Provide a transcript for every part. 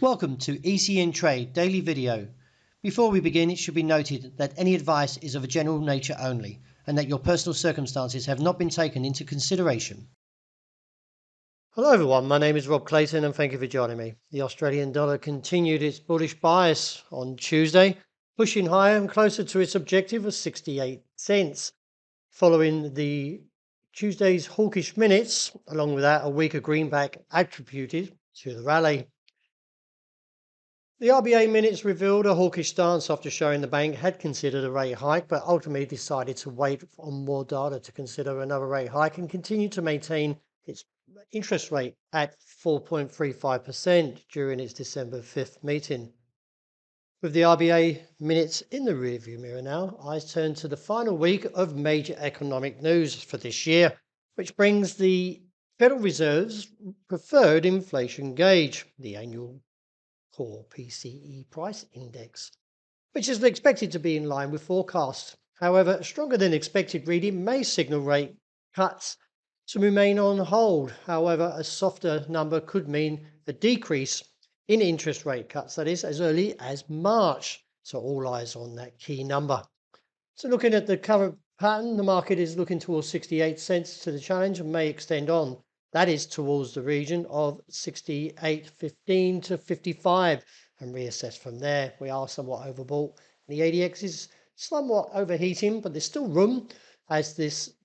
Welcome to ECN Trade Daily Video. Before we begin, it should be noted that any advice is of a general nature only and that your personal circumstances have not been taken into consideration. Hello everyone, my name is Rob Clayton and thank you for joining me. The Australian dollar continued its bullish bias on Tuesday, pushing higher and closer to its objective of 68 cents. Following the Tuesday's hawkish minutes, along with that a weaker greenback attributed to the rally. The RBA minutes revealed a hawkish stance after showing the bank had considered a rate hike, but ultimately decided to wait on more data to consider another rate hike and continue to maintain its interest rate at 4.35% during its December 5th meeting. With the RBA minutes in the rearview mirror now, eyes turn to the final week of major economic news for this year, which brings the Federal Reserve's preferred inflation gauge, the annual core PCE price index, which is expected to be in line with forecasts. However, a stronger than expected reading may signal rate cuts to remain on hold. However, a softer number could mean a decrease in interest rate cuts, that is, as early as March. So all eyes on that key number. So looking at the current pattern, the market is looking towards 68 cents to the challenge and may extend on. That is towards the region of 68.15 to 55 and reassess from there. We are somewhat overbought. The ADX is somewhat overheating, but there's still room as this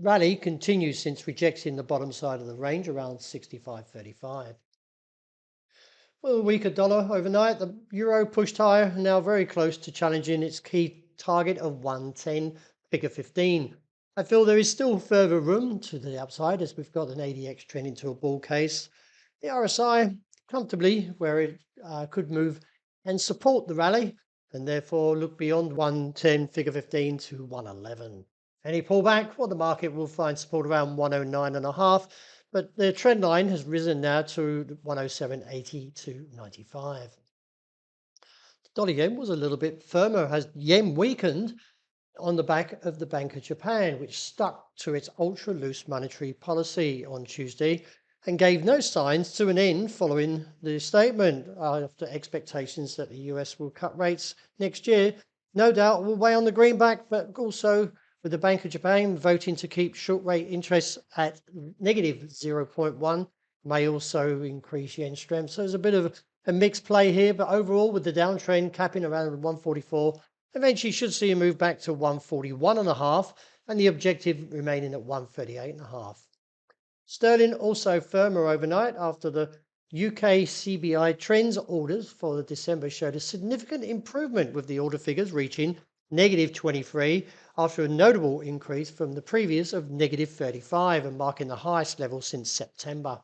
rally continues since rejecting the bottom side of the range around 65.35. With a weaker dollar overnight, the euro pushed higher, now very close to challenging its key target of 110, figure 15. I feel there is still further room to the upside as we've got an ADX trending to a bull case. The RSI comfortably where it could move and support the rally and therefore look beyond 110, figure 15 to 111. Any pullback, well, the market will find support around 109.5, but the trend line has risen now to 107.80 to 95. The dollar yen was a little bit firmer as yen weakened on the back of the Bank of Japan, which stuck to its ultra-loose monetary policy on Tuesday and gave no signs to an end following the statement after expectations that the US will cut rates next year. No doubt will weigh on the greenback, but also with the Bank of Japan voting to keep short rate interest at negative 0.1 may also increase yen strength. So there's a bit of a mixed play here, but overall with the downtrend capping around 144, eventually should see a move back to 141.5 and the objective remaining at 138.5. Sterling also firmer overnight after the UK CBI trends orders for the December showed a significant improvement with the order figures reaching negative 23 after a notable increase from the previous of negative 35 and marking the highest level since September.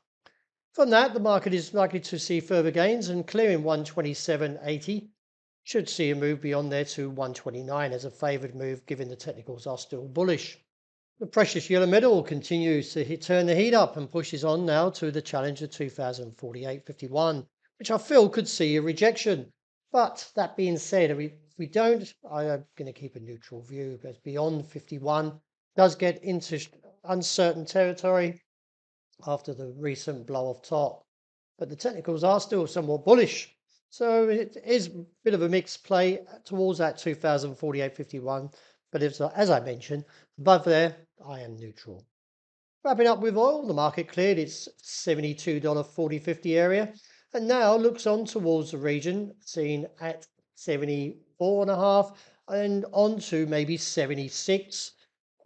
From that, the market is likely to see further gains and clearing 127.80 should see a move beyond there to 129 as a favoured move given the technicals are still bullish. The precious yellow metal continues to turn the heat up and pushes on now to the challenge of 2048.51, which I feel could see a rejection. But that being said, if we don't, I am going to keep a neutral view because beyond 51 does get into uncertain territory after the recent blow off top. But the technicals are still somewhat bullish. So it is a bit of a mixed play towards that 2048.51. But as I mentioned, above there, I am neutral. Wrapping up with oil, the market cleared its $72.40.50 area and now looks on towards the region seen at 74.5 and on to maybe 76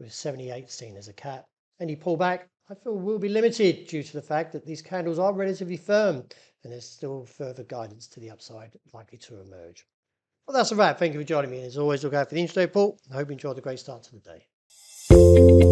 with 78 seen as a cap. Any pullback I feel will be limited due to the fact that these candles are relatively firm and there's still further guidance to the upside likely to emerge. Well, that's a wrap. Thank you for joining me. And as always, look out for the intraday report. I hope you enjoyed the great start to the day.